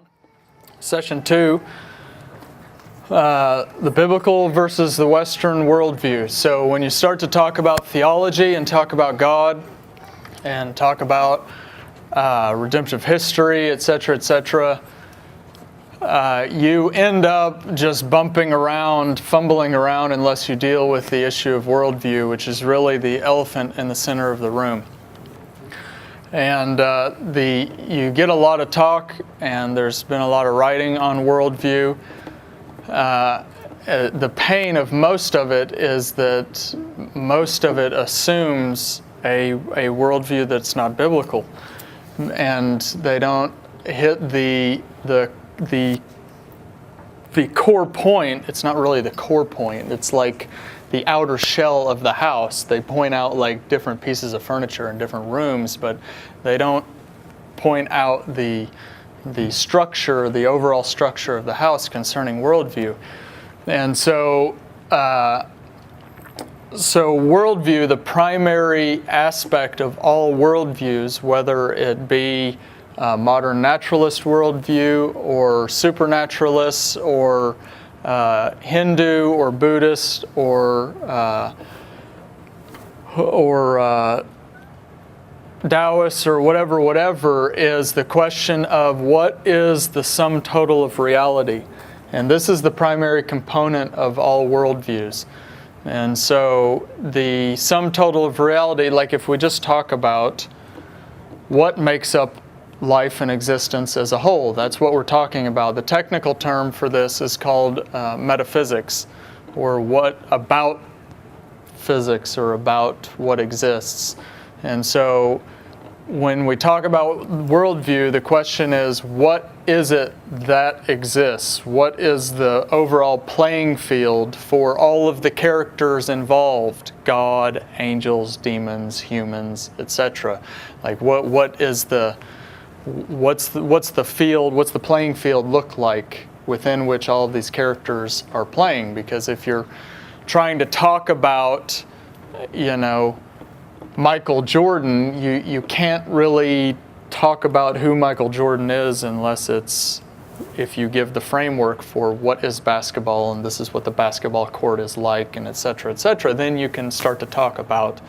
on. Session 2, the biblical versus the Western worldview. So when you start to talk about theology and talk about God and talk about redemptive history, etc., you end up just bumping around, fumbling around unless you deal with the issue of worldview, which is really the elephant in the center of the room. And you get a lot of talk, and there's been a lot of writing on worldview. The pain of most of it is that most of it assumes a worldview that's not biblical, and they don't hit the core point. It's not really the core point. It's like the outer shell of the house. They point out like different pieces of furniture in different rooms, but they don't point out the structure, the overall structure of the house concerning worldview. And so worldview, the primary aspect of all worldviews, whether it be modern naturalist worldview or supernaturalist or Hindu or Buddhist or Taoist or whatever, is the question of what is the sum total of reality. And this is the primary component of all worldviews. And so the sum total of reality, like if we just talk about what makes up life and existence as a whole, that's what we're talking about. The technical term for this is called metaphysics, or what about physics, or about what exists. And so when we talk about worldview, the question is, what is it that exists? What is the overall playing field for all of the characters involved? God, angels, demons, humans, etc. Like what's the field, what's the playing field look like within which all of these characters are playing? Because if you're trying to talk about, Michael Jordan, you can't really talk about who Michael Jordan is unless if you give the framework for what is basketball and this is what the basketball court is like, and etc., then you can start to talk about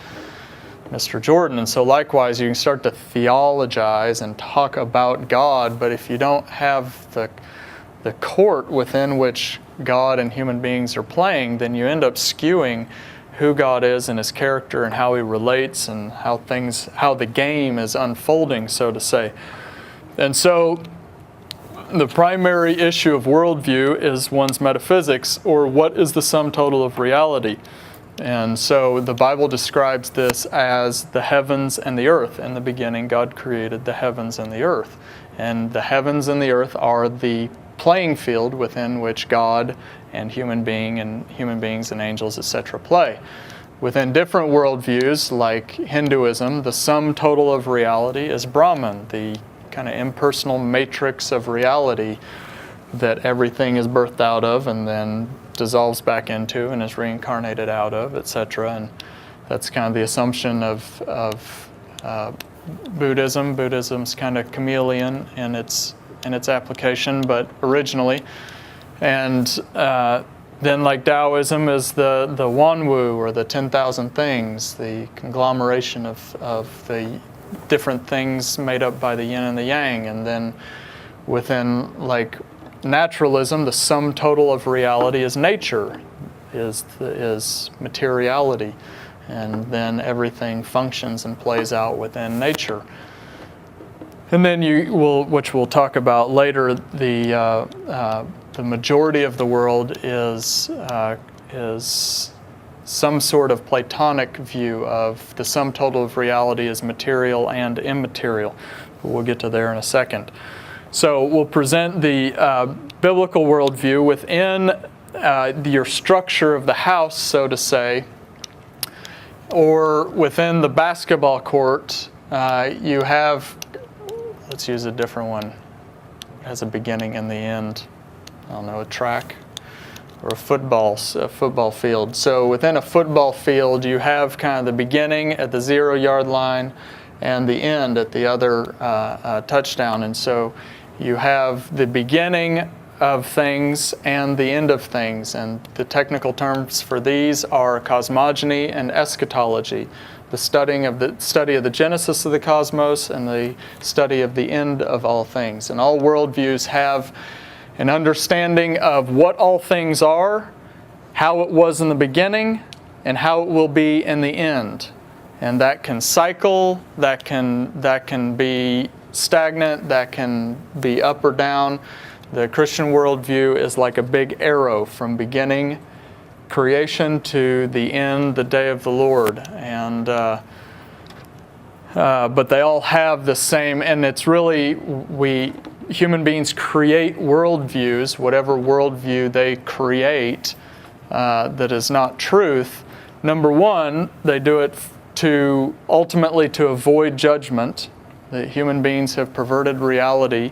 Mr. Jordan. And so likewise, you can start to theologize and talk about God, but if you don't have the court within which God and human beings are playing, then you end up skewing who God is and His character and how He relates and how the game is unfolding, so to say. And so the primary issue of worldview is one's metaphysics, or what is the sum total of reality. And so the Bible describes this as the heavens and the earth. In the beginning, God created the heavens and the earth. And the heavens and the earth are the playing field within which God and human beings and angels, etc., play. Within different worldviews, like Hinduism, the sum total of reality is Brahman, the kind of impersonal matrix of reality that everything is birthed out of and then dissolves back into and is reincarnated out of, etc. And that's kind of the assumption of Buddhism. Buddhism's kind of chameleon in its application, but originally. And then, like Taoism, is the Wanwu, or the 10,000 things, the conglomeration of the different things made up by the yin and the yang. And then within, like, naturalism, the sum total of reality is nature, is materiality, and then everything functions and plays out within nature. And then which we'll talk about later, the majority of the world is some sort of Platonic view of the sum total of reality as material and immaterial. We'll get to there in a second. So we'll present the biblical worldview within your structure of the house, so to say, or within the basketball court. You have, let's use a different one. It has a beginning and the end. I don't know, a track or a football field. So within a football field, you have kind of the beginning at the 0-yard line and the end at the other touchdown. And so You have the beginning of things and the end of things, and the technical terms for these are cosmogony and eschatology, the study of the genesis of the cosmos and the study of the end of all things. And all worldviews have an understanding of what all things are, how it was in the beginning, and how it will be in the end. And that can cycle, that can be stagnant, that can be up or down. The Christian worldview is like a big arrow from beginning creation to the end, the day of the Lord. And but they all have the same, and it's really, human beings create worldviews, whatever worldview they create that is not truth. Number one, they do it ultimately to avoid judgment. The human beings have perverted reality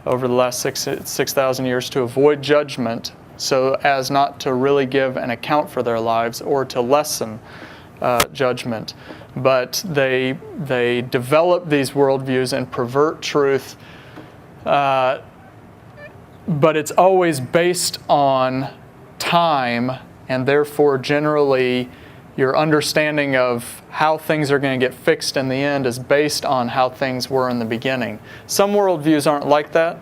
over the last 6,000 years to avoid judgment, so as not to really give an account for their lives or to lessen judgment. But they develop these worldviews and pervert truth, but it's always based on time, and therefore generally your understanding of how things are going to get fixed in the end is based on how things were in the beginning. Some worldviews aren't like that.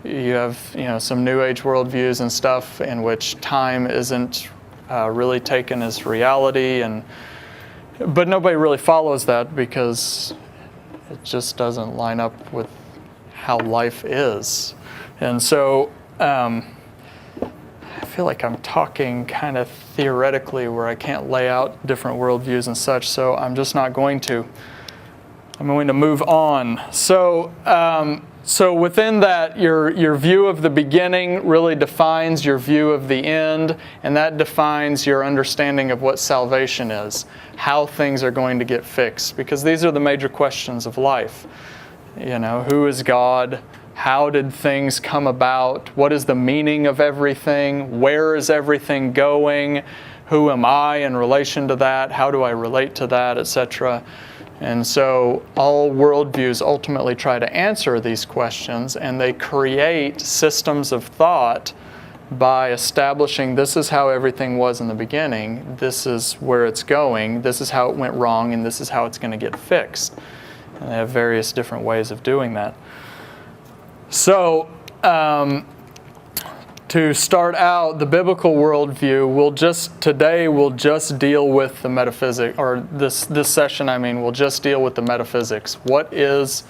You have, some New Age worldviews and stuff in which time isn't really taken as reality, but nobody really follows that because it just doesn't line up with how life is. And so I feel like I'm talking kind of theoretically where I can't lay out different worldviews and such, so I'm just not going to. I'm going to move on. So within that, your view of the beginning really defines your view of the end, and that defines your understanding of what salvation is, how things are going to get fixed, because these are the major questions of life. Who is God? How did things come about? What is the meaning of everything? Where is everything going? Who am I in relation to that? How do I relate to that, etc.? And so all worldviews ultimately try to answer these questions, and they create systems of thought by establishing this is how everything was in the beginning, this is where it's going, this is how it went wrong, and this is how it's going to get fixed. And they have various different ways of doing that. So, to start out, the biblical worldview, today we'll just deal with the metaphysics, or this session, we'll just deal with the metaphysics. What is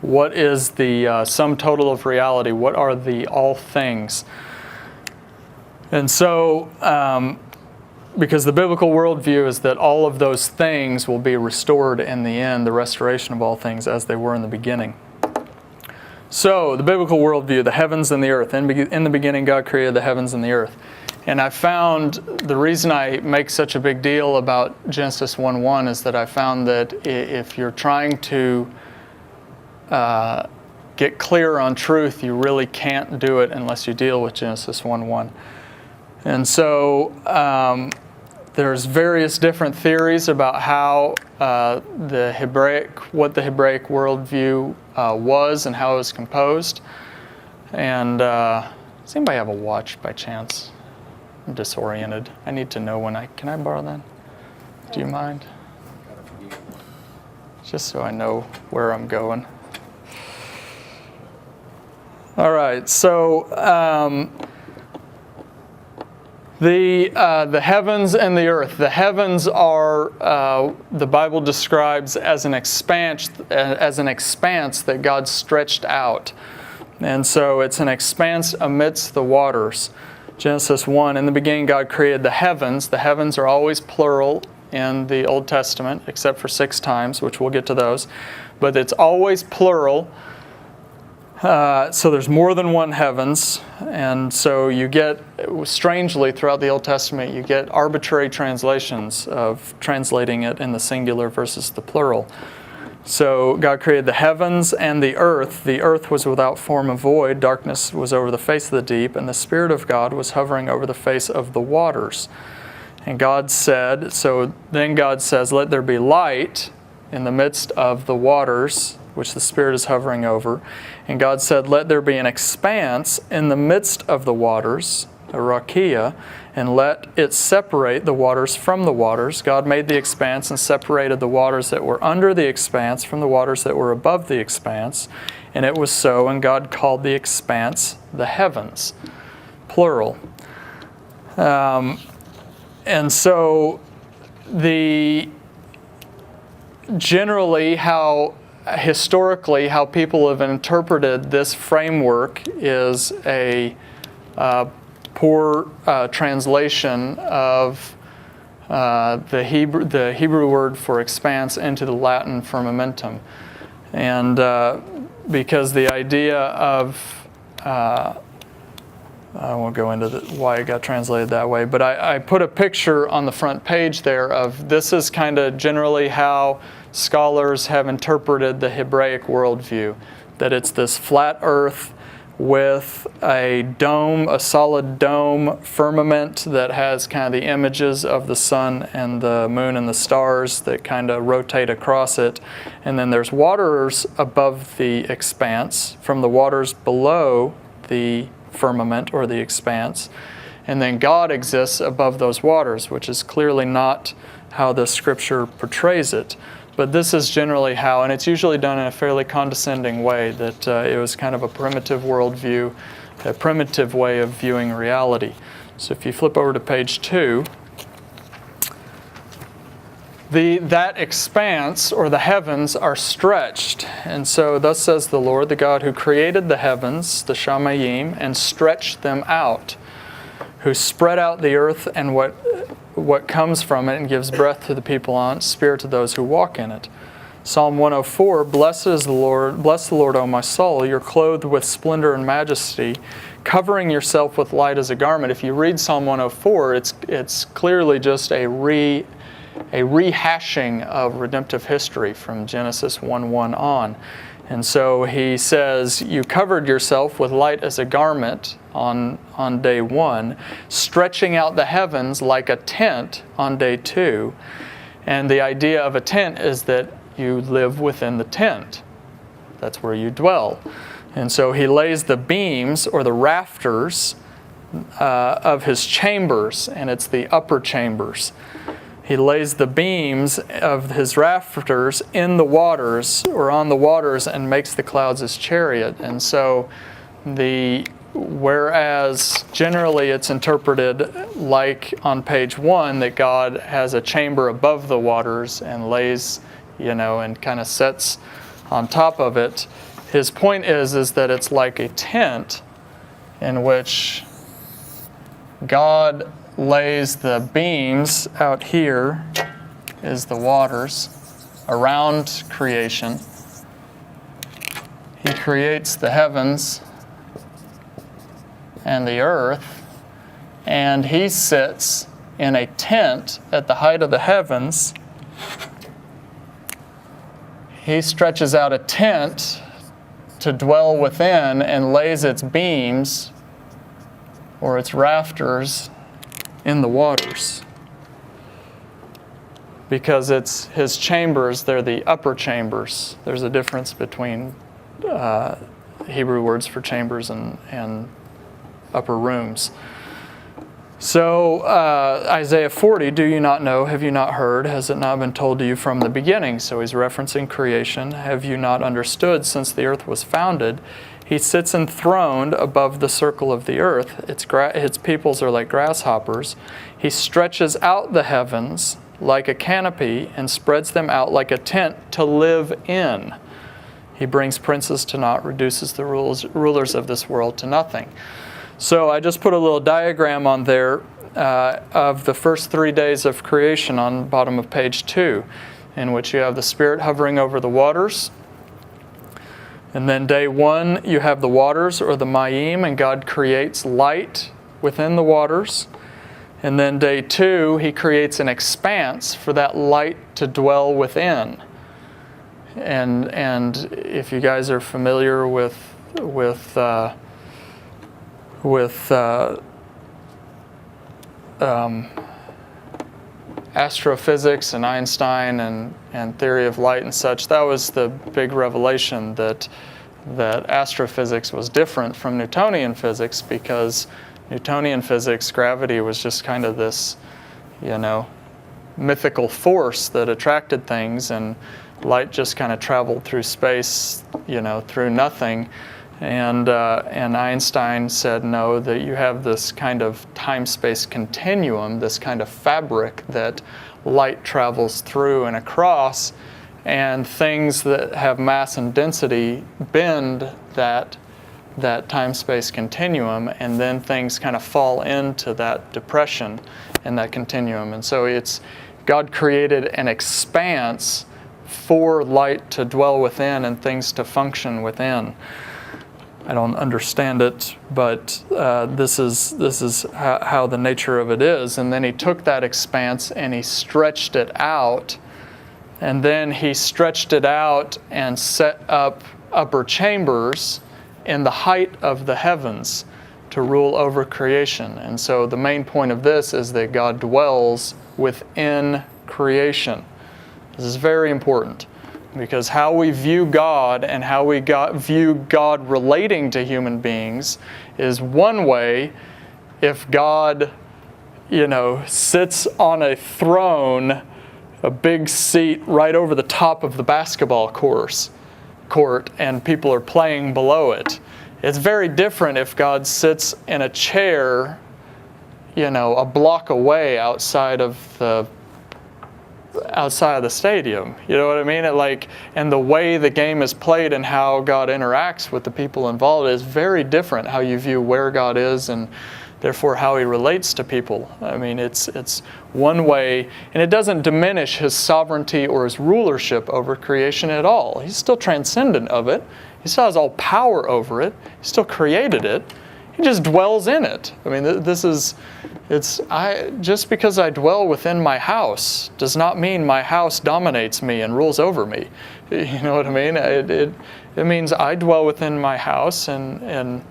the sum total of reality? What are the all things? And so, because the biblical worldview is that all of those things will be restored in the end, the restoration of all things as they were in the beginning. So, the biblical worldview, the heavens and the earth. In the beginning, God created the heavens and the earth. And I found the reason I make such a big deal about Genesis 1:1 is that I found that if you're trying to get clear on truth, you really can't do it unless you deal with Genesis 1:1. And so, there's various different theories about how what the Hebraic worldview was and how it was composed. And does anybody have a watch by chance? I'm disoriented. I need to know can I borrow that? Do you mind? Just so I know where I'm going. All right, so the heavens and the earth. The heavens are, the Bible describes as an expanse that God stretched out. And so it's an expanse amidst the waters. Genesis 1, in the beginning God created the heavens. The heavens are always plural in the Old Testament, except for 6 times, which we'll get to those. But it's always plural. So there's more than one heavens, and so you get, strangely, throughout the Old Testament, you get arbitrary translations of translating it in the singular versus the plural. So God created the heavens and the earth. The earth was without form and void. Darkness was over the face of the deep, and the Spirit of God was hovering over the face of the waters. And God said, so then God says, let there be light in the midst of the waters. which the Spirit is hovering over. And God said, let there be an expanse in the midst of the waters, a rakia, and let it separate the waters from the waters. God made the expanse and separated the waters that were under the expanse from the waters that were above the expanse. And it was so, and God called the expanse the heavens, plural. And so generally historically how people have interpreted this framework is a poor translation of the Hebrew word for expanse into the Latin firmamentum. And because the idea of I won't go into why it got translated that way, but I put a picture on the front page there of this is kind of generally how scholars have interpreted the Hebraic worldview, that it's this flat earth with a dome, a solid dome firmament that has kind of the images of the sun and the moon and the stars that kind of rotate across it. And then there's waters above the expanse from the waters below the firmament or the expanse, and then God exists above those waters, which is clearly not how the scripture portrays it. But this is generally how, and it's usually done in a fairly condescending way, that it was kind of a primitive worldview, a primitive way of viewing reality. So if you flip over to page 2, that expanse, or the heavens, are stretched. And so, thus says the Lord, the God who created the heavens, the Shamayim, and stretched them out, who spread out the earth and what comes from it, and gives breath to the people on it, spirit to those who walk in it. Psalm 104, bless the Lord, O my soul. You're clothed with splendor and majesty, covering yourself with light as a garment. If you read Psalm 104, it's clearly just a rehashing of redemptive history from Genesis 1:1 on. And so he says, you covered yourself with light as a garment on day 1, stretching out the heavens like a tent on day 2. And the idea of a tent is that you live within the tent. That's where you dwell. And so he lays the beams or the rafters of his chambers, and it's the upper chambers. He lays the beams of his rafters in the waters, or on the waters, and makes the clouds his chariot. And so whereas generally it's interpreted like on page 1 that God has a chamber above the waters and lays, and kind of sets on top of it, his point is that it's like a tent in which God lays the beams out here is the waters around creation. He creates the heavens and the earth, and he sits in a tent at the height of the heavens. He stretches out a tent to dwell within and lays its beams or its rafters in the waters. Because it's his chambers, they're the upper chambers. There's a difference between Hebrew words for chambers and upper rooms. So Isaiah 40, do you not know? Have you not heard? Has it not been told to you from the beginning? So he's referencing creation. Have you not understood since the earth was founded? He sits enthroned above the circle of the earth. Its peoples are like grasshoppers. He stretches out the heavens like a canopy and spreads them out like a tent to live in. He brings princes to naught, reduces the rulers of this world to nothing. So I just put a little diagram on there of the first 3 days of creation on the bottom of page 2, in which you have the Spirit hovering over the waters. And then day 1, you have the waters, or the Mayim, and God creates light within the waters. And then day 2, he creates an expanse for that light to dwell within. And if you guys are familiar with astrophysics and Einstein and theory of light and such, that was the big revelation that astrophysics was different from Newtonian physics, because Newtonian physics, gravity was just kind of this, mythical force that attracted things, and light just kind of traveled through space, through nothing. And Einstein said, no, that you have this kind of time-space continuum, this kind of fabric that light travels through and across, and things that have mass and density bend that time-space continuum, and then things kind of fall into that depression in that continuum. And so God created an expanse for light to dwell within and things to function within. I don't understand it, but this is how the nature of it is. And then he took that expanse and he stretched it out, and then he stretched it out and set up upper chambers in the height of the heavens to rule over creation. And so the main point of this is that God dwells within creation. This is very important, because how we view God and how we view God relating to human beings is one way. If God, sits on a throne, a big seat right over the top of the basketball court, and people are playing below it. It's very different if God sits in a chair, a block away outside of the stadium. You know what I mean? And the way the game is played and how God interacts with the people involved is very different. How you view where God is, and therefore how he relates to people. I mean, it's one way, and it doesn't diminish his sovereignty or his rulership over creation at all. He's still transcendent of it. He still has all power over it. He still created it. He just dwells in it. I mean, just because I dwell within my house does not mean my house dominates me and rules over me. You know what I mean? It means I dwell within my house, and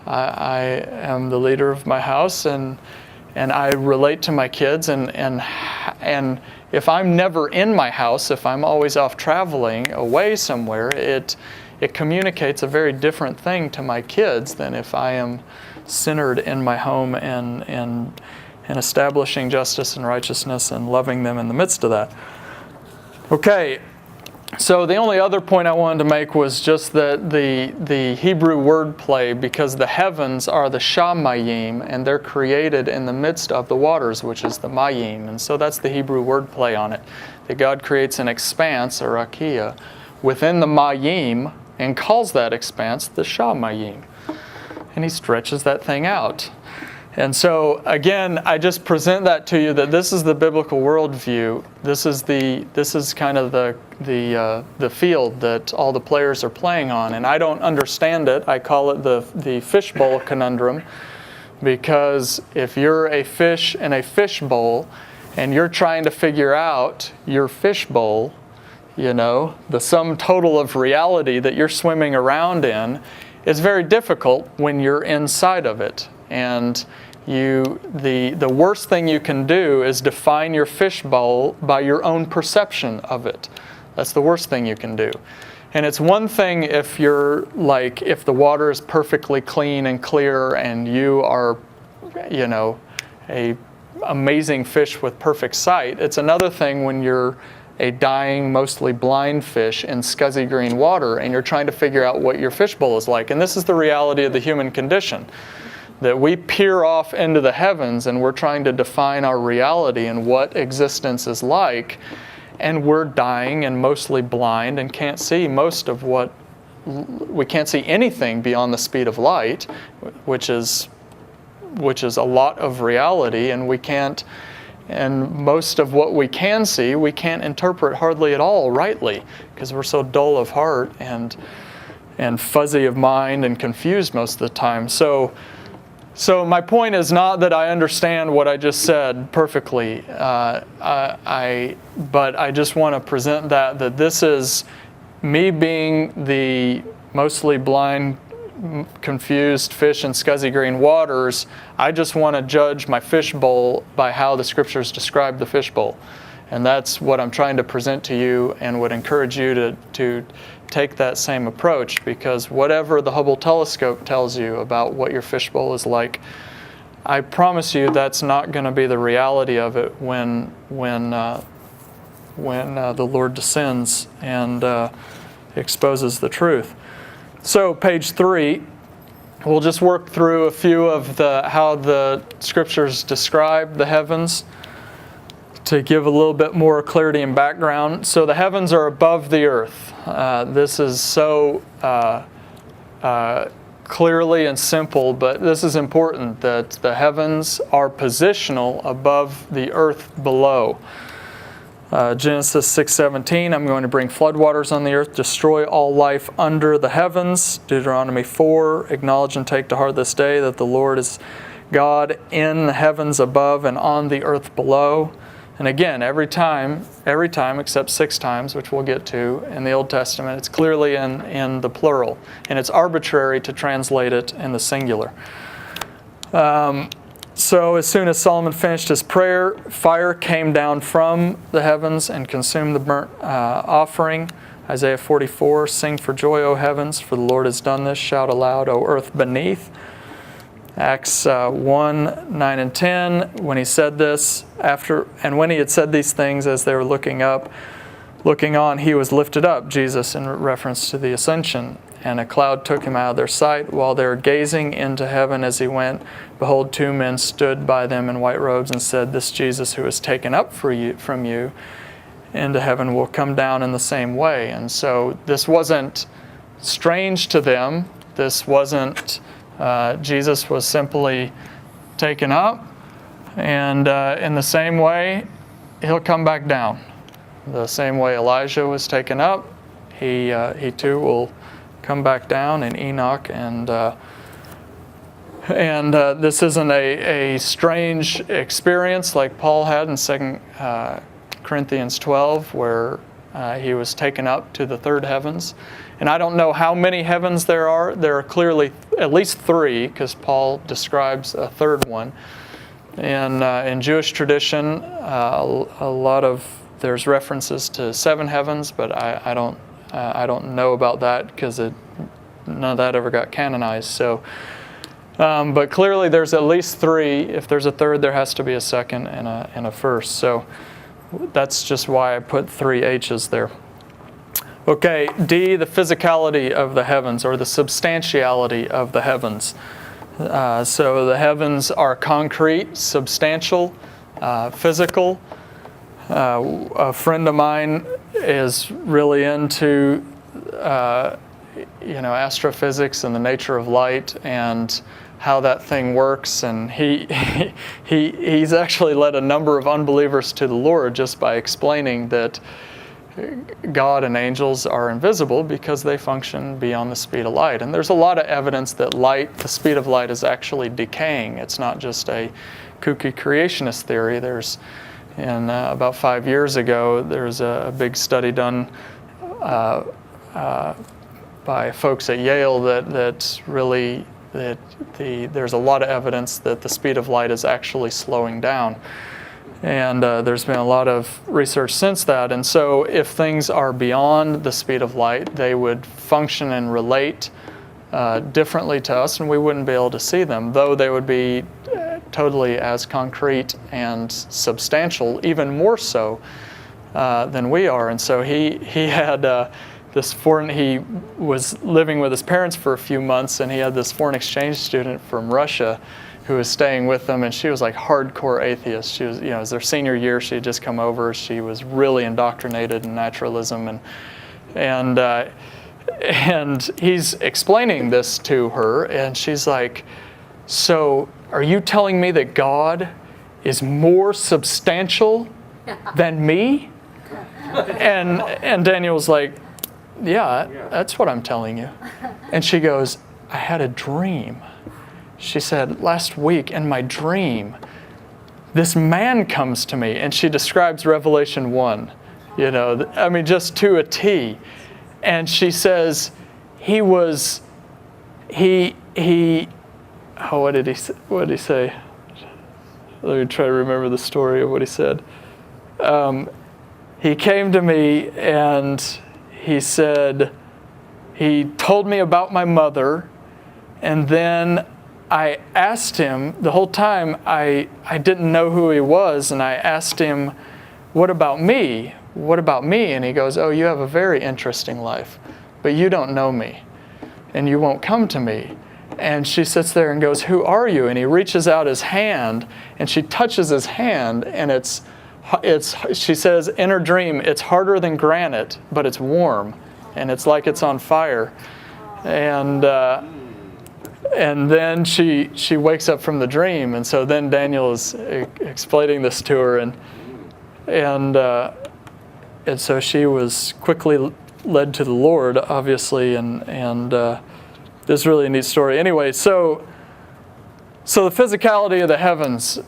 I am the leader of my house, and I relate to my kids, and if I'm never in my house, if I'm always off traveling away somewhere, it communicates a very different thing to my kids than if I am centered in my home and establishing justice and righteousness and loving them in the midst of that. Okay, so the only other point I wanted to make was just that the Hebrew wordplay, because the heavens are the shamayim, and they're created in the midst of the waters, which is the mayim. And so that's the Hebrew wordplay on it, that God creates an expanse, or rakia, within the mayim, and calls that expanse the shamayim. And he stretches that thing out. And so, again, I just present that to you, that this is the biblical worldview. This is kind of the field that all the players are playing on. And I don't understand it. I call it the fishbowl conundrum, because if you're a fish in a fishbowl and you're trying to figure out your fishbowl, the sum total of reality that you're swimming around in, is very difficult when you're inside of it. And the worst thing you can do is define your fishbowl by your own perception of it. That's the worst thing you can do. And it's one thing if if the water is perfectly clean and clear, and you are, a amazing fish with perfect sight. It's another thing when you're a dying, mostly blind fish in scuzzy green water, and you're trying to figure out what your fishbowl is like. And this is the reality of the human condition, that we peer off into the heavens and we're trying to define our reality and what existence is like, and we're dying and mostly blind and can't see we can't see anything beyond the speed of light, which is a lot of reality, and most of what we can see, we can't interpret hardly at all rightly, because we're so dull of heart and fuzzy of mind and confused most of the time. So my point is not that I understand what I just said perfectly, but I just want to present that this is me being the mostly blind confused fish in scuzzy green waters. I just want to judge my fishbowl by how the Scriptures describe the fishbowl. And that's what I'm trying to present to you, and would encourage you to take that same approach, because whatever the Hubble telescope tells you about what your fishbowl is like, I promise you that's not going to be the reality of it when the Lord descends and exposes the truth. So page 3, we'll just work through a few of how the Scriptures describe the heavens to give a little bit more clarity and background. So the heavens are above the earth. This is so clearly and simple, but this is important, that the heavens are positional above the earth below. Genesis 6:17, I'm going to bring floodwaters on the earth, destroy all life under the heavens. Deuteronomy 4, acknowledge and take to heart this day that the Lord is God in the heavens above and on the earth below. And again, every time except 6 times, which we'll get to in the Old Testament, it's clearly in the plural. And it's arbitrary to translate it in the singular. So as soon as Solomon finished his prayer, fire came down from the heavens and consumed the burnt offering. Isaiah 44, sing for joy, O heavens, for the Lord has done this. Shout aloud, O earth beneath. Acts 1, 9 and 10, when he said this, when he had said these things as they were looking on, he was lifted up, Jesus, in reference to the ascension. And a cloud took him out of their sight. While they were gazing into heaven as he went, behold, 2 men stood by them in white robes and said, this Jesus who is taken up from you into heaven will come down in the same way. And so this wasn't strange to them. This wasn't... Jesus was simply taken up, and in the same way, he'll come back down. The same way Elijah was taken up, he too will come back down in Enoch, and this isn't a strange experience like Paul had in 2 Corinthians 12, where he was taken up to the third heavens. And I don't know how many heavens there are. There are clearly at least 3, because Paul describes a third one. And in Jewish tradition, there's references to 7 heavens, but I don't know about that, because none of that ever got canonized. So, but clearly there's at least 3. If there's a third, there has to be a second and a first. So that's just why I put 3 H's there. Okay, D, the physicality of the heavens, or the substantiality of the heavens. So the heavens are concrete, substantial, physical. A friend of mine is really into astrophysics and the nature of light and how that thing works, and he's actually led a number of unbelievers to the Lord just by explaining that God and angels are invisible because they function beyond the speed of light. And there's a lot of evidence that the speed of light is actually decaying. It's not just a kooky creationist theory. About 5 years ago, there's a big study done by folks at Yale there's a lot of evidence that the speed of light is actually slowing down. And there's been a lot of research since that. And so if things are beyond the speed of light, they would function and relate differently to us, and we wouldn't be able to see them, though they would be totally as concrete and substantial, even more so than we are. And so he had he was living with his parents for a few months, and he had this foreign exchange student from Russia who was staying with them, and she was like hardcore atheist. She was, it was their senior year. She had just come over. She was really indoctrinated in naturalism, and he's explaining this to her, and she's like, "So, are you telling me that God is more substantial than me?" And Daniel was like, "Yeah, that's what I'm telling you." And she goes, "I had a dream." She said, "Last week in my dream, this man comes to me," and she describes Revelation 1, just to a T. And she says, he was what did he say? Let me try to remember the story of what he said. He came to me and he said, he told me about my mother, and then I asked him, the whole time I didn't know who he was, and I asked him, what about me? What about me? And he goes, oh, you have a very interesting life, but you don't know me, and you won't come to me. And she sits there and goes, who are you? And he reaches out his hand, and she touches his hand, and she says in her dream, it's harder than granite, but it's warm, and it's like it's on fire. And then she wakes up from the dream, and so then Daniel is explaining this to her, and so she was quickly led to the Lord, obviously, and this is really a neat story. Anyway, so the physicality of the heavens,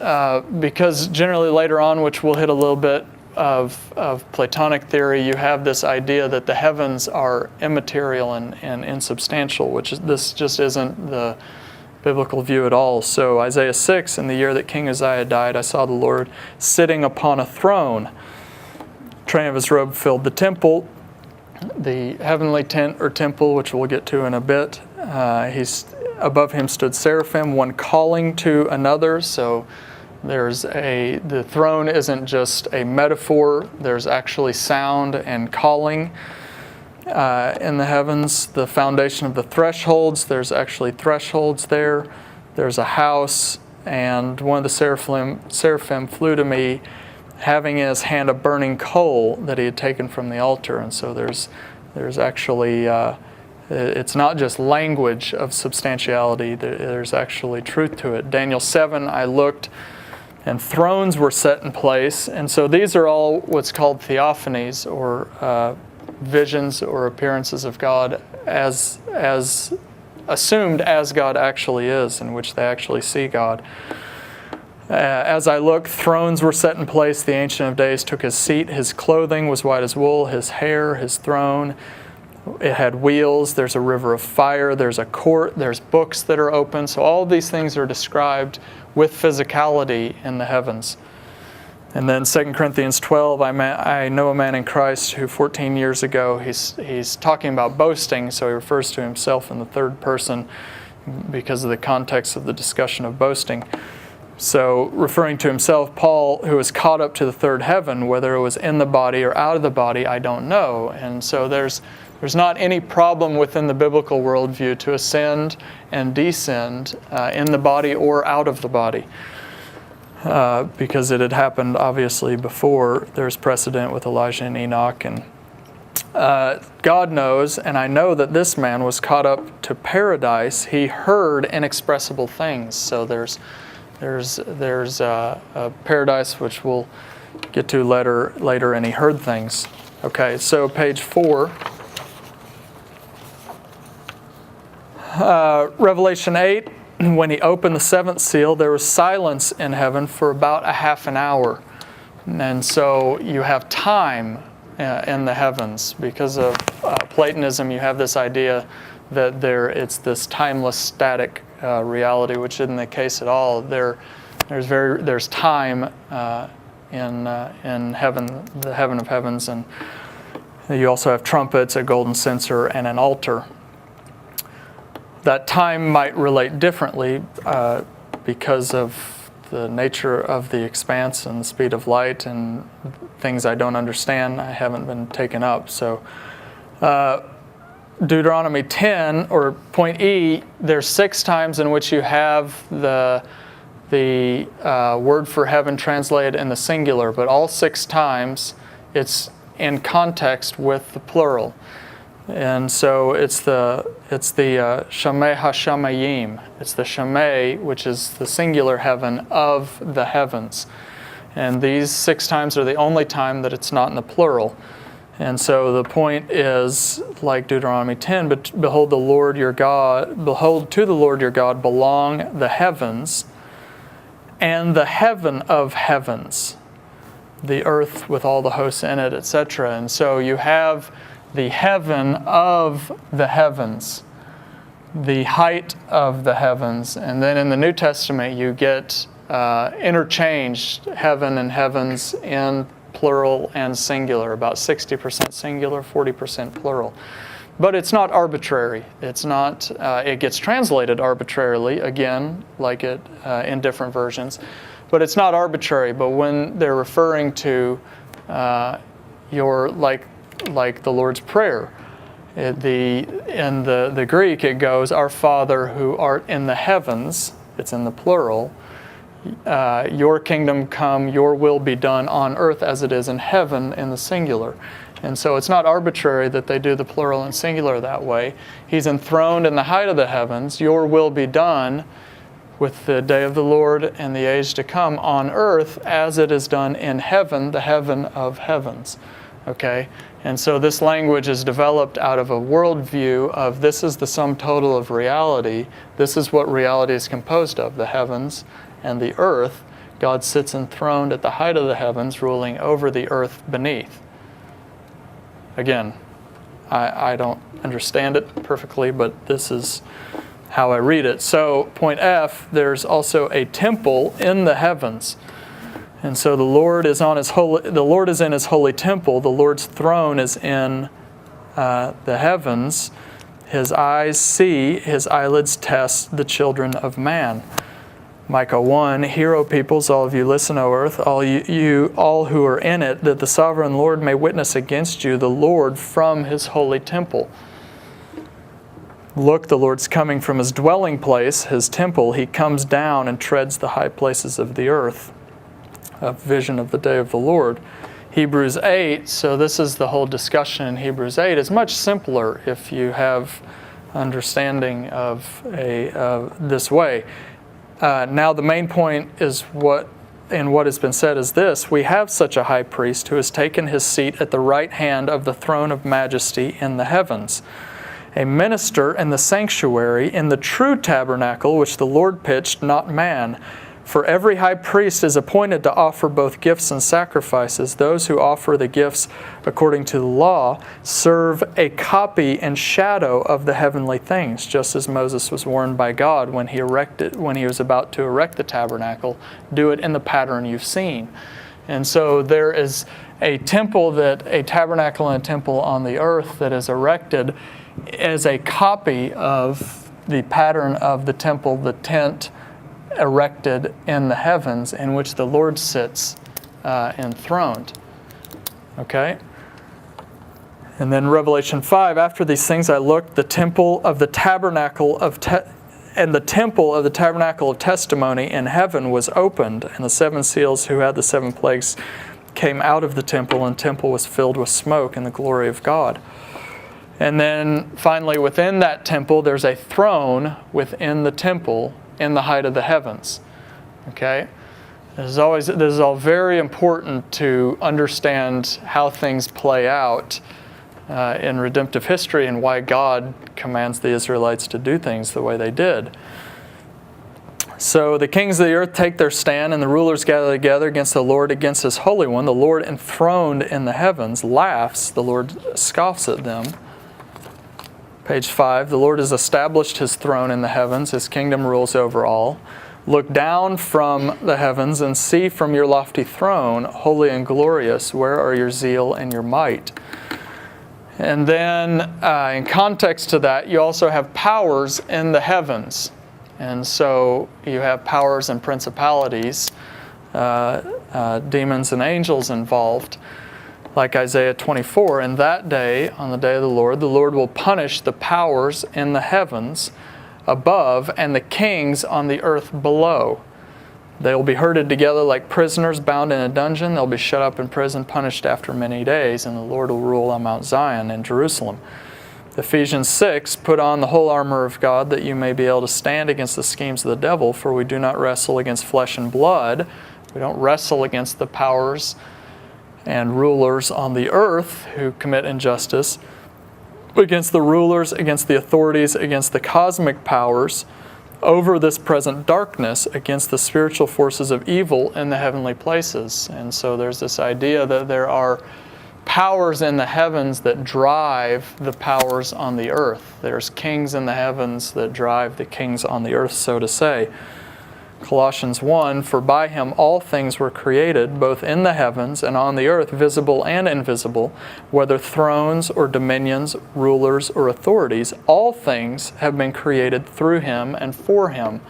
because generally later on, which we'll hit a little bit of Platonic theory, you have this idea that the heavens are immaterial and insubstantial, this just isn't the biblical view at all. So Isaiah 6, in the year that King Uzziah died, I saw the Lord sitting upon a throne. The train of his robe filled the temple, the heavenly tent or temple, which we'll get to in a bit. Above him stood seraphim, one calling to another. So the throne isn't just a metaphor. There's actually sound and calling in the heavens. The foundation of the thresholds, there's actually thresholds there. There's a house, and one of the seraphim flew to me, having in his hand a burning coal that he had taken from the altar. And so there's actually, it's not just language of substantiality, there's actually truth to it. Daniel 7, I looked, and thrones were set in place. And so these are all what's called theophanies, or visions or appearances of God as assumed as God actually is, in which they actually see God. As I looked, thrones were set in place. The Ancient of Days took his seat. His clothing was white as wool, his hair, his throne. It had wheels. There's a river of fire. There's a court. There's books that are open. So all these things are described with physicality in the heavens. And then 2 Corinthians 12, I know a man in Christ who 14 years ago, he's talking about boasting, so he refers to himself in the third person because of the context of the discussion of boasting. So referring to himself, Paul, who was caught up to the third heaven, whether it was in the body or out of the body, I don't know. And so there's not any problem within the biblical worldview to ascend and descend in the body or out of the body. Because it had happened obviously before. There's precedent with Elijah and Enoch, and God knows, and I know that this man was caught up to paradise. He heard inexpressible things. So there's a paradise which we'll get to later, and he heard things. Okay, so page 4. Revelation 8. When he opened the seventh seal, there was silence in heaven for about a half an hour. And so you have time in the heavens. Because of Platonism, you have this idea that it's this timeless, static reality, which isn't the case at all. There's time in heaven, the heaven of heavens, and you also have trumpets, a golden censer, and an altar. That time might relate differently because of the nature of the expanse and the speed of light and things I don't understand. I haven't been taken up. So Deuteronomy 10, or point E, there's 6 times in which you have the word for heaven translated in the singular, but all 6 times it's in context with the plural. And so it's the Shamei HaShamayim. It's the Shamei, which is the singular heaven of the heavens. And these 6 times are the only time that it's not in the plural. And so the point is, like Deuteronomy 10, but behold to the Lord your God belong the heavens and the heaven of heavens, the earth with all the hosts in it, etc. And so you have the heaven of the heavens. the height of the heavens. And then in the New Testament, you get interchanged heaven and heavens in plural and singular, about 60% singular, 40% plural. But it's not arbitrary. It's not. It gets translated arbitrarily, again, like it in different versions. But it's not arbitrary. But when they're referring to your like the Lord's Prayer, in the Greek it goes, "Our Father who art in the heavens." It's in the plural. Your kingdom come, your will be done on earth as it is in heaven in the singular. And so it's not arbitrary that they do the plural and singular that way. He's enthroned in the height of the heavens. Your will be done with the day of the Lord and the age to come on earth as it is done in heaven, the heaven of heavens. Okay? And so this language is developed out of a worldview of this is the sum total of reality. This is what reality is composed of, the heavens and the earth. God sits enthroned at the height of the heavens, ruling over the earth beneath. Again, I don't understand it perfectly, but this is how I read it. So, point F, there's also a temple in the heavens. And so the Lord is in his holy temple. The Lord's throne is in the heavens. His eyes see, his eyelids test the children of man. Micah 1, "Hear, O peoples, all of you, listen, O earth, all who are in it, that the sovereign Lord may witness against you, the Lord from his holy temple. Look, the Lord's coming from his dwelling place, his temple. He comes down and treads the high places of the earth." A vision of the day of the Lord. Hebrews 8, so this is the whole discussion in Hebrews 8. It's much simpler if you have understanding of this way. Now the main point is what has been said is this: we have such a high priest who has taken his seat at the right hand of the throne of majesty in the heavens, a minister in the sanctuary, in the true tabernacle which the Lord pitched, not man. For every high priest is appointed to offer both gifts and sacrifices. Those who offer the gifts according to the law serve a copy and shadow of the heavenly things, just as Moses was warned by God when he was about to erect the tabernacle, do it in the pattern you've seen. And so there is a tabernacle and a temple on the earth that is erected as a copy of the pattern of the temple, the tent, erected in the heavens, in which the Lord sits enthroned. Okay? And then Revelation 5, "After these things I looked, the temple of the tabernacle of testimony in heaven was opened, and the seven seals who had the seven plagues came out of the temple, and the temple was filled with smoke and the glory of God." And then finally, within that temple, there's a throne within the temple in the height of the heavens. Okay? This is all very important to understand how things play out in redemptive history and why God commands the Israelites to do things the way they did. So the kings of the earth take their stand, and the rulers gather together against the Lord, against his Holy One. The Lord enthroned in the heavens laughs. The Lord scoffs at them. Page 5, "The Lord has established his throne in the heavens. His kingdom rules over all. Look down from the heavens and see from your lofty throne, holy and glorious, where are your zeal and your might?" And then in context to that, you also have powers in the heavens. And so you have powers and principalities, demons and angels involved. Like Isaiah 24, "In that day, on the day of the Lord will punish the powers in the heavens above and the kings on the earth below. They will be herded together like prisoners bound in a dungeon. They'll be shut up in prison, punished after many days, and the Lord will rule on Mount Zion and Jerusalem." Ephesians 6, "Put on the whole armor of God that you may be able to stand against the schemes of the devil, for we do not wrestle against flesh and blood." We don't wrestle against the powers and rulers on the earth who commit injustice, against the rulers, against the authorities, against the cosmic powers over this present darkness, against the spiritual forces of evil in the heavenly places. And so there's this idea that there are powers in the heavens that drive the powers on the earth. There's kings in the heavens that drive the kings on the earth, so to say. Colossians 1, for by him all things were created, both in the heavens and on the earth, visible and invisible, whether thrones or dominions, rulers or authorities. All things have been created through him and for him.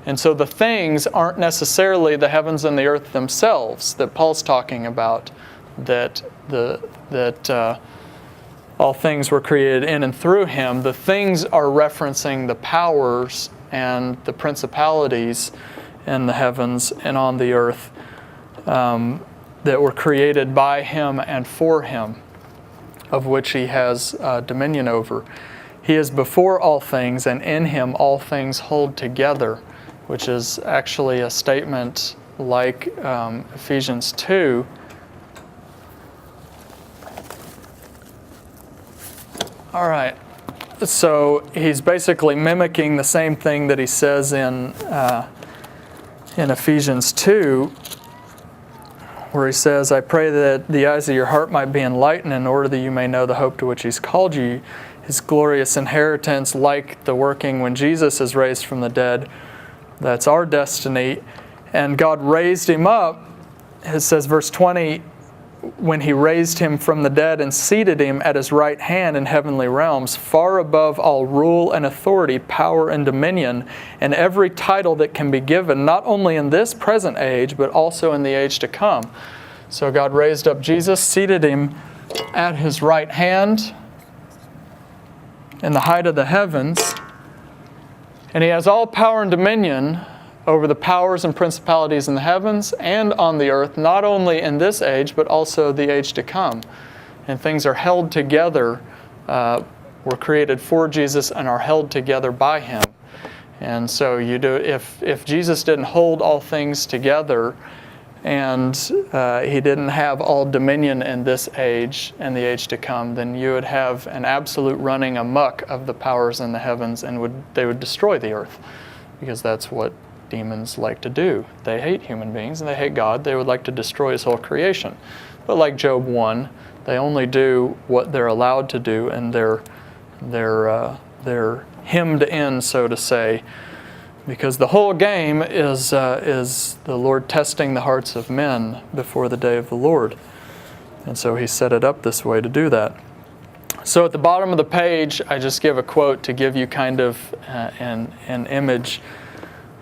And so the things aren't necessarily the heavens and the earth themselves that Paul's talking about, that all things were created in and through him. The things are referencing the powers and the principalities in the heavens and on the earth that were created by him and for him, of which he has dominion over. He is before all things, and in him all things hold together, which is actually a statement like Ephesians 2. All right. So he's basically mimicking the same thing that he says in Ephesians 2, where he says, I pray that the eyes of your heart might be enlightened in order that you may know the hope to which he's called you, his glorious inheritance, like the working when Jesus is raised from the dead. That's our destiny. And God raised him up, it says, verse 20, when he raised him from the dead and seated him at his right hand in heavenly realms, far above all rule and authority, power and dominion, and every title that can be given, not only in this present age, but also in the age to come. So God raised up Jesus, seated him at his right hand in the height of the heavens, and he has all power and dominion over the powers and principalities in the heavens and on the earth, not only in this age, but also the age to come. And things are held together, were created for Jesus and are held together by him. And so if Jesus didn't hold all things together, and he didn't have all dominion in this age and the age to come, then you would have an absolute running amok of the powers in the heavens, and they would destroy the earth, because that's what demons like to do. They hate human beings and they hate God. They would like to destroy his whole creation. But like Job 1, they only do what they're allowed to do, and they're hemmed in, so to say, because the whole game is the Lord testing the hearts of men before the day of the Lord. And so he set it up this way to do that. So at the bottom of the page, I just give a quote to give you kind of an image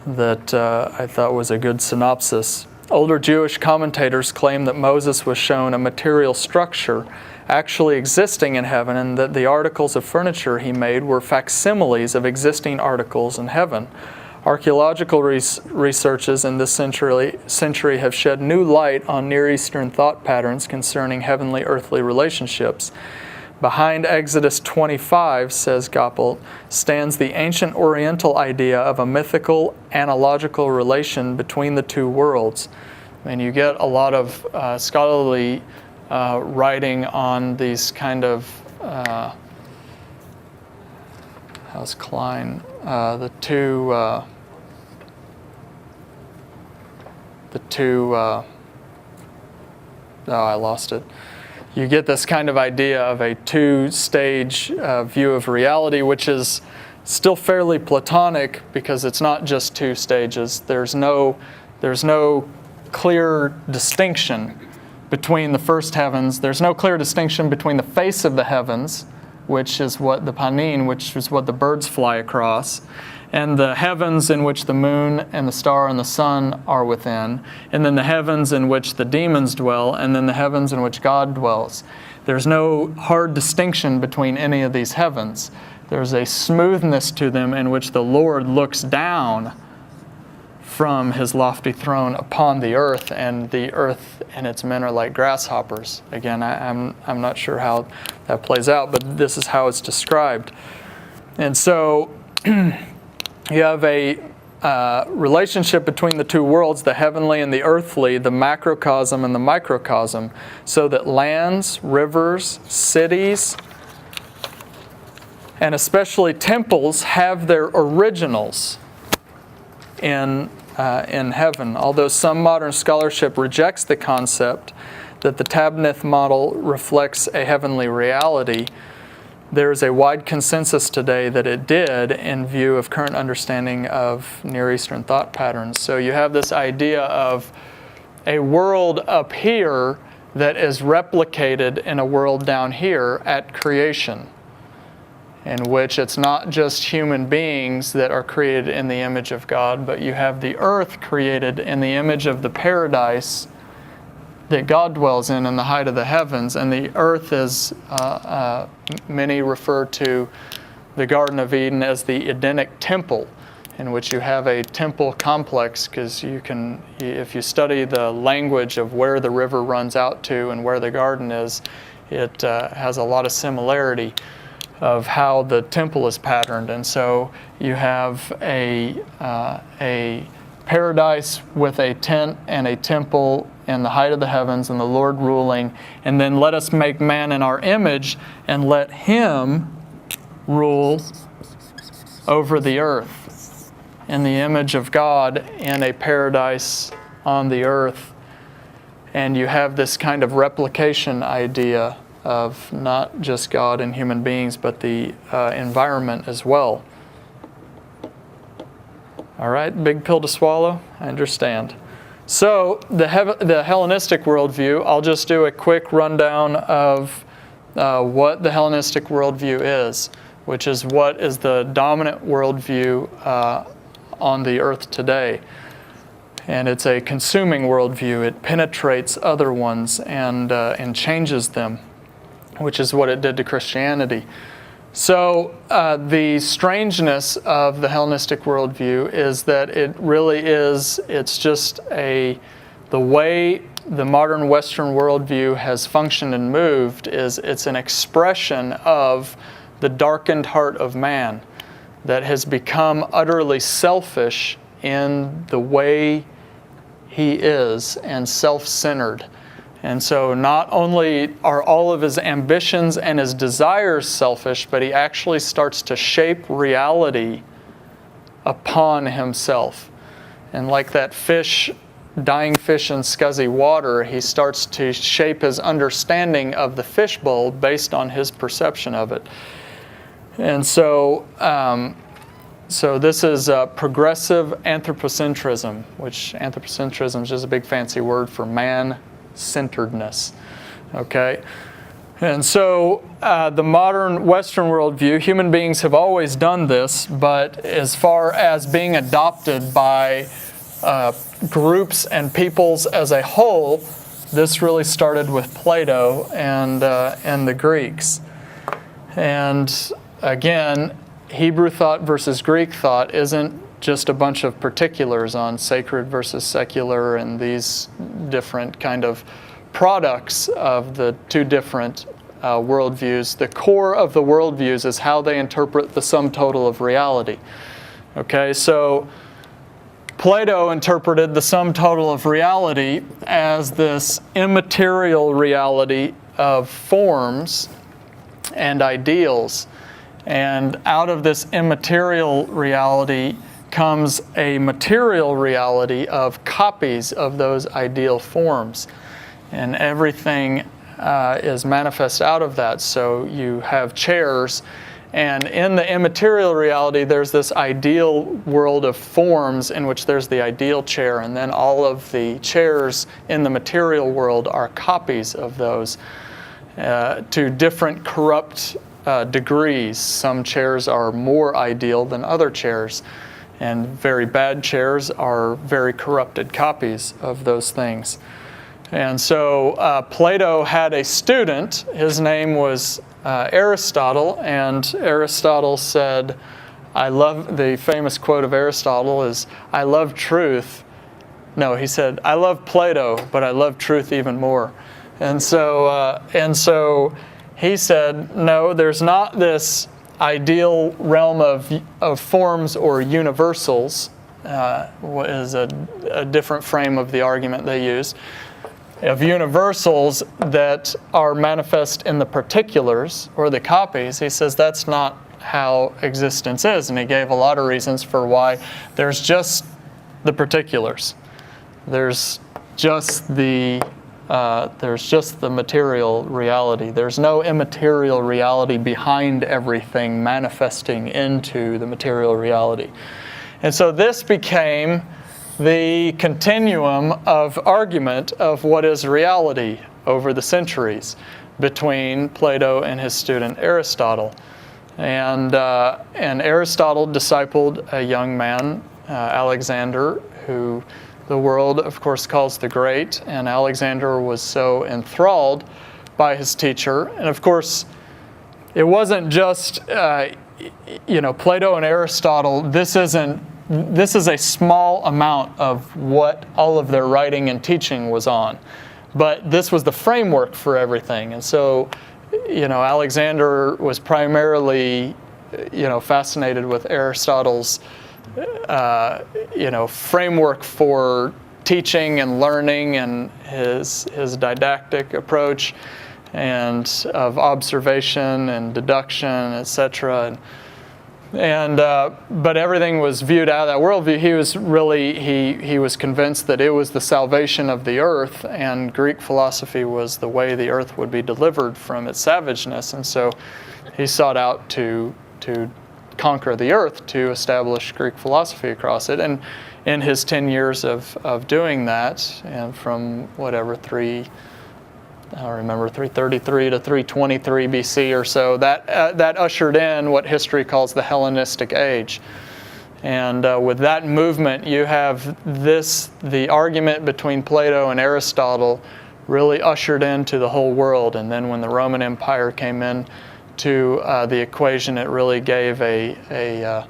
that I thought was a good synopsis. Older Jewish commentators claim that Moses was shown a material structure actually existing in heaven, and that the articles of furniture he made were facsimiles of existing articles in heaven. Archaeological researches in this century have shed new light on Near Eastern thought patterns concerning heavenly-earthly relationships. Behind Exodus 25, says Goppelt, stands the ancient Oriental idea of a mythical, analogical relation between the two worlds. And you get a lot of scholarly writing on these kind of, how's Klein? I lost it. You get this kind of idea of a two-stage view of reality, which is still fairly Platonic, because it's not just two stages. There's no clear distinction between the first heavens. There's no clear distinction between the face of the heavens, which is what the panin, which is what the birds fly across, and the heavens in which the moon and the star and the sun are within, and then the heavens in which the demons dwell, and then the heavens in which God dwells. There's no hard distinction between any of these heavens. There's a smoothness to them in which the Lord looks down from his lofty throne upon the earth, and the earth and its men are like grasshoppers. Again, I'm not sure how that plays out, but this is how it's described. And so you have a relationship between the two worlds, the heavenly and the earthly, the macrocosm and the microcosm, so that lands, rivers, cities, and especially temples have their originals in heaven. Although some modern scholarship rejects the concept that the Tabnith model reflects a heavenly reality, there is a wide consensus today that it did in view of current understanding of Near Eastern thought patterns. So you have this idea of a world up here that is replicated in a world down here at creation, in which it's not just human beings that are created in the image of God, but you have the earth created in the image of the paradise that God dwells in the height of the heavens. And the earth is, many refer to the Garden of Eden as the Edenic temple, in which you have a temple complex, because you can, if you study the language of where the river runs out to and where the garden is, it has a lot of similarity of how the temple is patterned. And so you have a paradise with a tent and a temple in the height of the heavens and the Lord ruling, and then let us make man in our image and let him rule over the earth in the image of God in a paradise on the earth. And you have this kind of replication idea of not just God and human beings, but the environment as well. All right, big pill to swallow, I understand. So the Hellenistic worldview, I'll just do a quick rundown of what the Hellenistic worldview is, which is what is the dominant worldview on the earth today. And it's a consuming worldview. It penetrates other ones and changes them, which is what it did to Christianity. So the strangeness of the Hellenistic worldview is that it really is, it's just the way the modern Western worldview has functioned and moved is it's an expression of the darkened heart of man that has become utterly selfish in the way he is and self-centered. And so not only are all of his ambitions and his desires selfish, but he actually starts to shape reality upon himself. And like that fish, dying fish in scuzzy water, he starts to shape his understanding of the fishbowl based on his perception of it. And so, so this is progressive anthropocentrism, which anthropocentrism is just a big fancy word for man-centeredness. Okay? And so the modern Western worldview, human beings have always done this, but as far as being adopted by groups and peoples as a whole, this really started with Plato and the Greeks. And again, Hebrew thought versus Greek thought isn't just a bunch of particulars on sacred versus secular and these different kind of products of the two different worldviews. The core of the worldviews is how they interpret the sum total of reality. Okay, so Plato interpreted the sum total of reality as this immaterial reality of forms and ideals. And out of this immaterial reality comes a material reality of copies of those ideal forms. And everything is manifest out of that. So you have chairs, and in the immaterial reality, there's this ideal world of forms in which there's the ideal chair, and then all of the chairs in the material world are copies of those to different corrupt degrees. Some chairs are more ideal than other chairs, and very bad chairs are very corrupted copies of those things. And so Plato had a student. His name was Aristotle, and Aristotle said, I love, the famous quote of Aristotle is, I love truth. No, he said, I love Plato, but I love truth even more. And so he said, no, there's not this ideal realm of forms or universals, is a different frame of the argument they use, of universals that are manifest in the particulars or the copies. He says that's not how existence is, and he gave a lot of reasons for why. There's just the particulars. There's just the There's just the material reality. There's no immaterial reality behind everything manifesting into the material reality. And so this became the continuum of argument of what is reality over the centuries between Plato and his student Aristotle. And Aristotle discipled a young man, Alexander, who the world, of course, calls the Great, and Alexander was so enthralled by his teacher. And of course, it wasn't just, Plato and Aristotle. This is a small amount of what all of their writing and teaching was on. But this was the framework for everything. And so, Alexander was primarily, fascinated with Aristotle's framework for teaching and learning, and his didactic approach, and of observation and deduction, etc. But everything was viewed out of that worldview. He was convinced that it was the salvation of the earth, and Greek philosophy was the way the earth would be delivered from its savageness. And so he sought out to conquer the earth, to establish Greek philosophy across it. And in his 10 years of doing that, and from 333 to 323 BC or so, that ushered in what history calls the Hellenistic age. And with that movement, you have the argument between Plato and Aristotle really ushered into the whole world. And then when the Roman Empire came in to the equation, it really gave a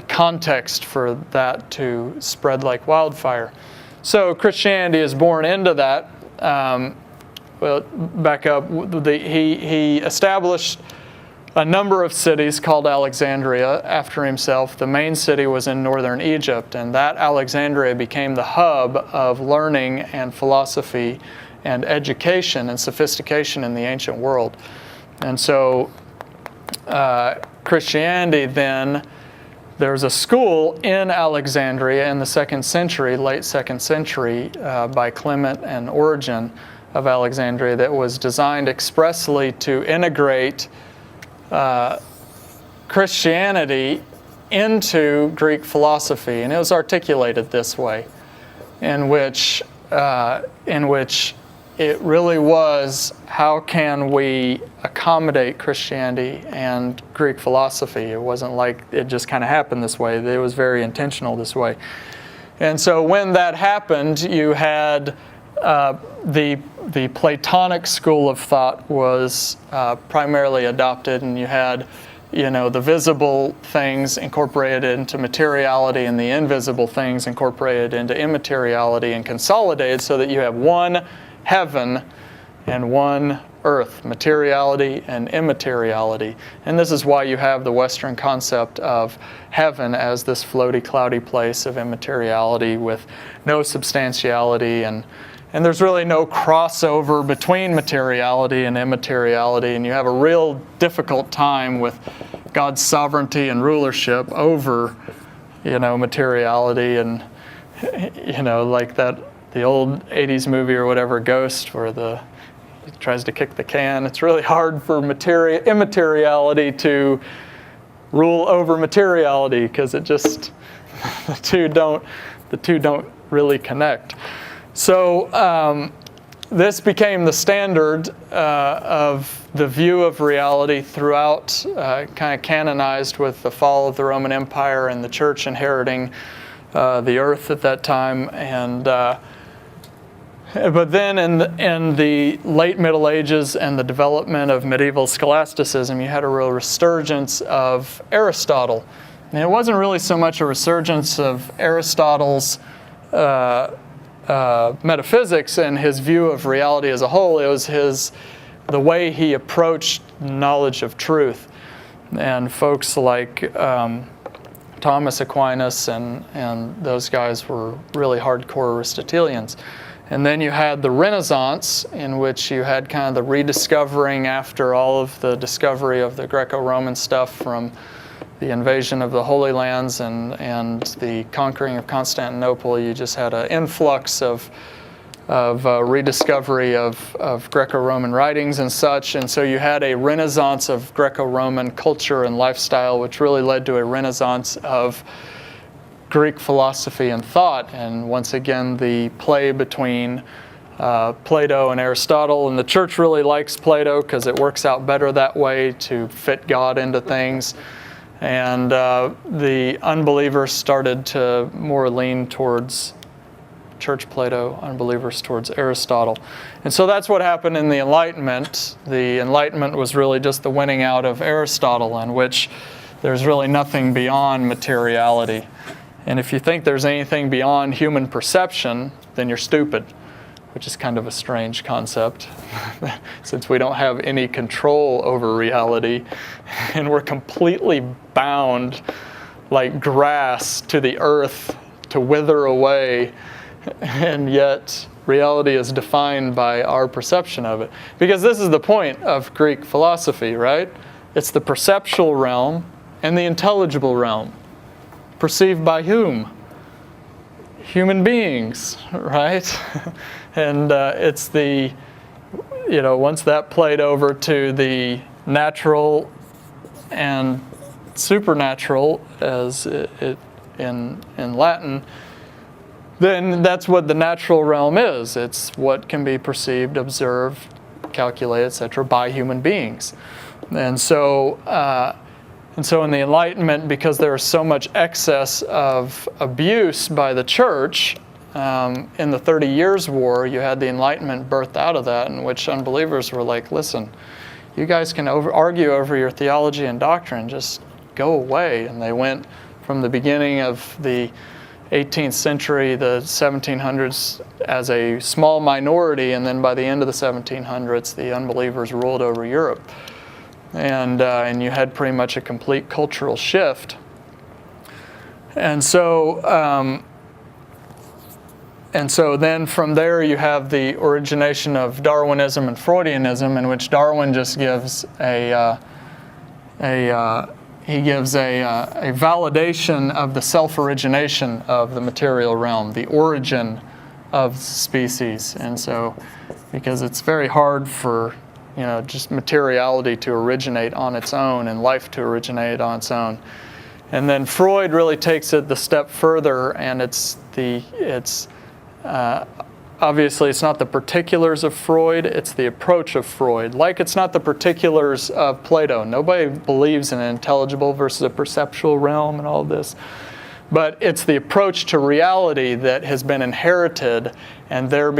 context for that to spread like wildfire. So Christianity is born into that. Well, back up. He established a number of cities called Alexandria after himself. The main city was in northern Egypt, and that Alexandria became the hub of learning and philosophy and education and sophistication in the ancient world. And so Christianity then, there's a school in Alexandria in the late 2nd century, by Clement and Origen of Alexandria, that was designed expressly to integrate Christianity into Greek philosophy. And it was articulated this way, in which it really was, how can we accommodate Christianity and Greek philosophy? It wasn't like it just kind of happened this way. It was very intentional this way. And so when that happened, you had the Platonic school of thought was primarily adopted, and you had the visible things incorporated into materiality and the invisible things incorporated into immateriality and consolidated, so that you have one heaven and one earth, materiality and immateriality. And this is why you have the Western concept of heaven as this floaty, cloudy place of immateriality with no substantiality, and there's really no crossover between materiality and immateriality, and you have a real difficult time with God's sovereignty and rulership over, materiality, and like the old 80s movie or whatever, Ghost, where he tries to kick the can. It's really hard for immateriality to rule over materiality, because it just the two don't really connect. So this became the standard of the view of reality throughout, kind of canonized with the fall of the Roman Empire and the church inheriting the earth at that time. But then in the late Middle Ages and the development of medieval scholasticism, you had a real resurgence of Aristotle. And it wasn't really so much a resurgence of Aristotle's metaphysics and his view of reality as a whole. It was the way he approached knowledge of truth. And folks like Thomas Aquinas and those guys were really hardcore Aristotelians. And then you had the Renaissance, in which you had kind of the rediscovering after all of the discovery of the Greco-Roman stuff from the invasion of the Holy Lands and the conquering of Constantinople. You just had an influx of rediscovery of Greco-Roman writings and such. And so you had a renaissance of Greco-Roman culture and lifestyle, which really led to a renaissance of Greek philosophy and thought. And once again, the play between Plato and Aristotle. And the church really likes Plato because it works out better that way to fit God into things. And the unbelievers started to more lean towards church Plato, unbelievers towards Aristotle. And so that's what happened in the Enlightenment. The Enlightenment was really just the winning out of Aristotle, in which there's really nothing beyond materiality. And if you think there's anything beyond human perception, then you're stupid, which is kind of a strange concept, since we don't have any control over reality, and we're completely bound like grass to the earth to wither away. And yet, reality is defined by our perception of it. Because this is the point of Greek philosophy, right? It's the perceptual realm and the intelligible realm. Perceived by whom? Human beings, right? And it's the, once that played over to the natural and supernatural, as it in Latin, then that's what the natural realm is. It's what can be perceived, observed, calculated, etc., by human beings. And so in the Enlightenment, because there is so much excess of abuse by the church, in the 30 Years' War, you had the Enlightenment birthed out of that, in which unbelievers were like, listen, you guys can argue over your theology and doctrine, just go away. And they went from the beginning of the 18th century, the 1700s, as a small minority, and then by the end of the 1700s, the unbelievers ruled over Europe. And you had pretty much a complete cultural shift. And so then from there you have the origination of Darwinism and Freudianism, in which Darwin just gives a validation of the self-origination of the material realm, the origin of species. And so, because it's very hard for, just materiality to originate on its own and life to originate on its own. And then Freud really takes it the step further, and obviously it's not the particulars of Freud, it's the approach of Freud. Like it's not the particulars of Plato. Nobody believes in an intelligible versus a perceptual realm and all this. But it's the approach to reality that has been inherited, and they're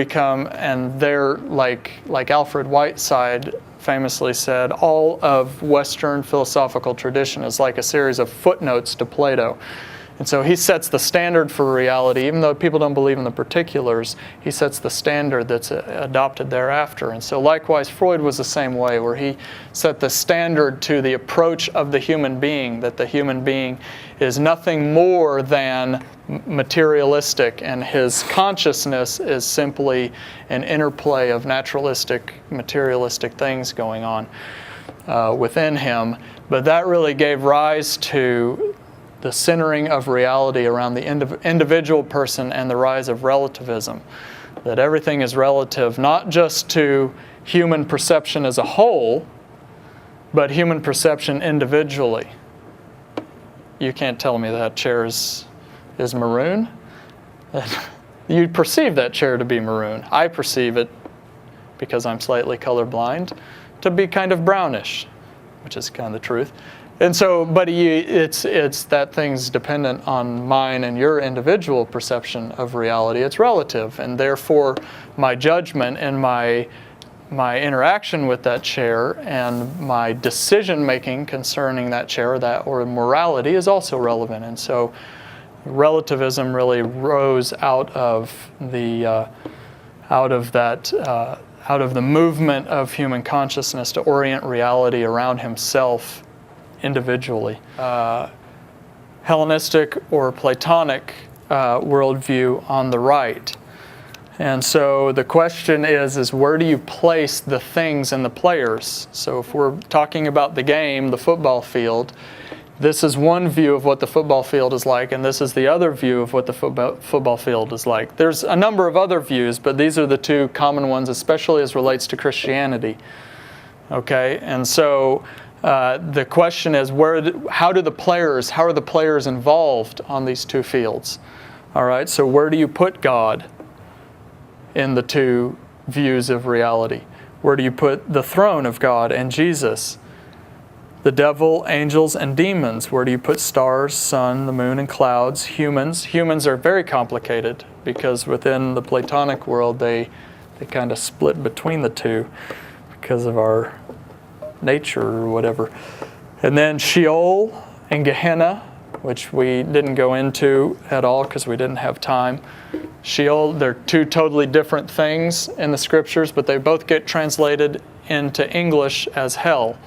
like Alfred Whiteside famously said, all of Western philosophical tradition is like a series of footnotes to Plato. And so he sets the standard for reality. Even though people don't believe in the particulars, he sets the standard that's adopted thereafter. And so likewise, Freud was the same way, where he set the standard to the approach of the human being, that the human being is nothing more than materialistic, and his consciousness is simply an interplay of naturalistic, materialistic things going on within him. But that really gave rise to the centering of reality around the individual person and the rise of relativism. That everything is relative, not just to human perception as a whole, but human perception individually. You can't tell me that chair is maroon. You perceive that chair to be maroon. I perceive it, because I'm slightly colorblind, to be kind of brownish, which is kind of the truth. And so, but it's that thing's dependent on mine and your individual perception of reality. It's relative, and therefore my judgment and my interaction with that chair and my decision making concerning that chair or morality is also relevant. And so, relativism really rose out of the movement of human consciousness to orient reality around himself individually. Hellenistic or Platonic worldview on the right. And so the question is where do you place the things and the players? So if we're talking about the game, the football field, This is one view of what the football field is like, and this is the other view of what the football field is like. There's a number of other views, but these are the two common ones, especially as relates to Christianity. Okay, and so the question is, how are the players involved on these two fields? All right, so where do you put God in the two views of reality? Where do you put the throne of God and Jesus? The devil, angels, and demons. Where do you put stars, sun, the moon, and clouds? Humans. Humans are very complicated because within the Platonic world, they kind of split between the two because of our nature or whatever. And then Sheol and Gehenna, which we didn't go into at all because we didn't have time. Sheol, they're two totally different things in the scriptures, but they both get translated into English as hell.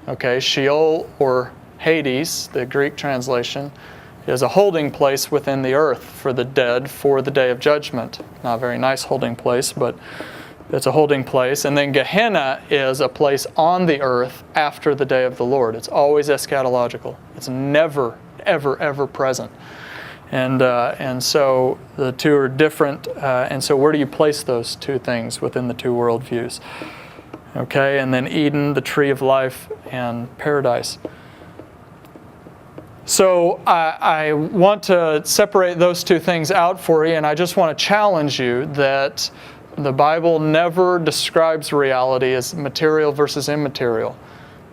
Okay, Sheol, or Hades, the Greek translation, is a holding place within the earth for the dead for the day of judgment. Not a very nice holding place, but it's a holding place. And then Gehenna is a place on the earth after the day of the Lord. It's always eschatological. It's never, ever, ever present. And so the two are different. And so where do you place those two things within the two worldviews? Okay, and then Eden, the tree of life, and paradise. So I want to separate those two things out for you, and I just want to challenge you that the Bible never describes reality as material versus immaterial,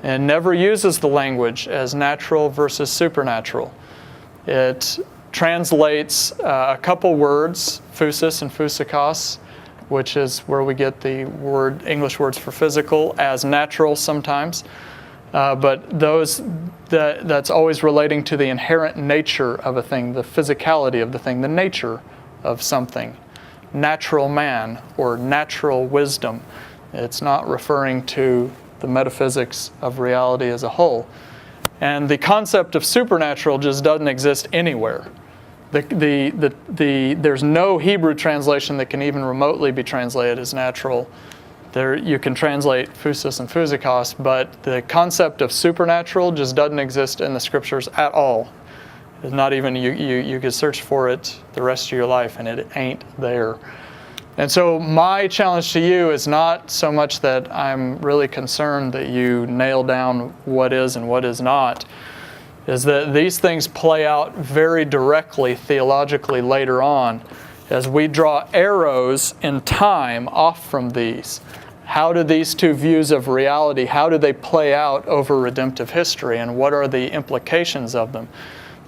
and never uses the language as natural versus supernatural. It translates a couple words, physis and physikos, which is where we get the English words for physical, as natural sometimes. But that's always relating to the inherent nature of a thing, the physicality of the thing, the nature of something. Natural man or natural wisdom. It's not referring to the metaphysics of reality as a whole. And the concept of supernatural just doesn't exist anywhere. There's no Hebrew translation that can even remotely be translated as natural. You can translate physis and physikos, but the concept of supernatural just doesn't exist in the scriptures at all. It's not even, you could search for it the rest of your life and it ain't there. And so my challenge to you is not so much that I'm really concerned that you nail down what is and what is not, is that these things play out very directly theologically later on as we draw arrows in time off from these. How do these two views of reality, how do they play out over redemptive history, and what are the implications of them?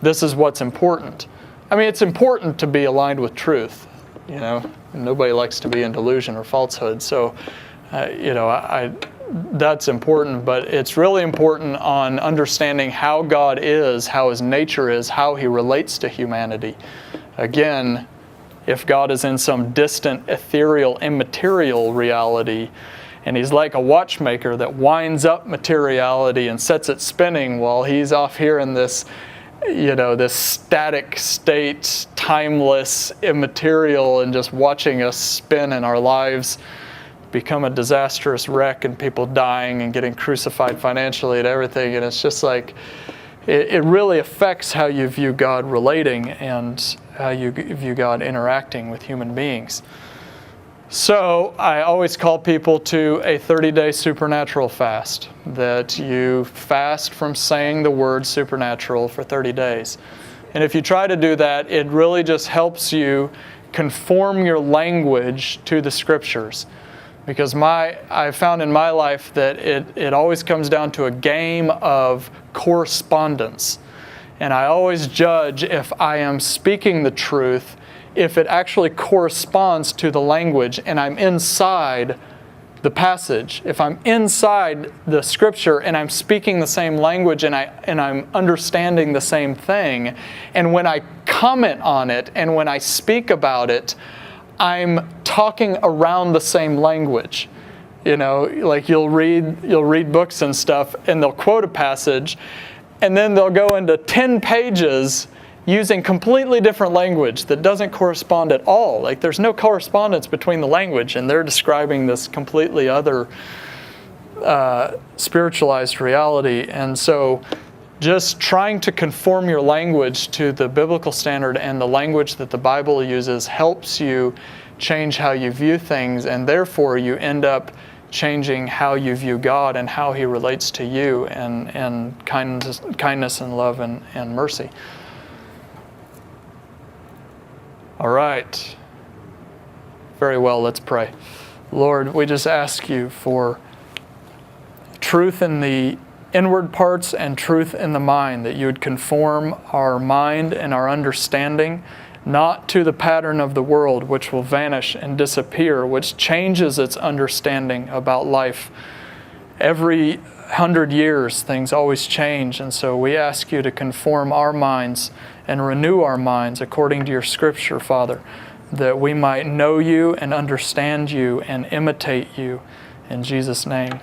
This is what's important. I mean, it's important to be aligned with truth. You know, nobody likes to be in delusion or falsehood. So, that's important, but it's really important on understanding how God is, how His nature is, how He relates to humanity. Again, if God is in some distant, ethereal, immaterial reality, and He's like a watchmaker that winds up materiality and sets it spinning while He's off here in this, this static state, timeless, immaterial, and just watching us spin in our lives become a disastrous wreck and people dying and getting crucified financially and everything. And it's just like, it really affects how you view God relating and how you view God interacting with human beings. So I always call people to a 30-day supernatural fast, that you fast from saying the word supernatural for 30 days. And if you try to do that, it really just helps you conform your language to the scriptures. Because I found in my life that it always comes down to a game of correspondence. And I always judge if I am speaking the truth, if it actually corresponds to the language and I'm inside the passage. If I'm inside the scripture and I'm speaking the same language and I'm understanding the same thing, and when I comment on it and when I speak about it, I'm talking around the same language. Like you'll read books and stuff, and they'll quote a passage, and then they'll go into 10 pages using completely different language that doesn't correspond at all. Like there's no correspondence between the language, and they're describing this completely other spiritualized reality. And so just trying to conform your language to the biblical standard and the language that the Bible uses helps you change how you view things, and therefore you end up changing how you view God and how He relates to you, and kindness and love and mercy. All right. Very well, let's pray. Lord, we just ask you for truth in the inward parts and truth in the mind, that you would conform our mind and our understanding not to the pattern of the world, which will vanish and disappear, which changes its understanding about life. Every 100 years, things always change, and so we ask you to conform our minds and renew our minds according to your Scripture, Father, that we might know you and understand you and imitate you. In Jesus' name.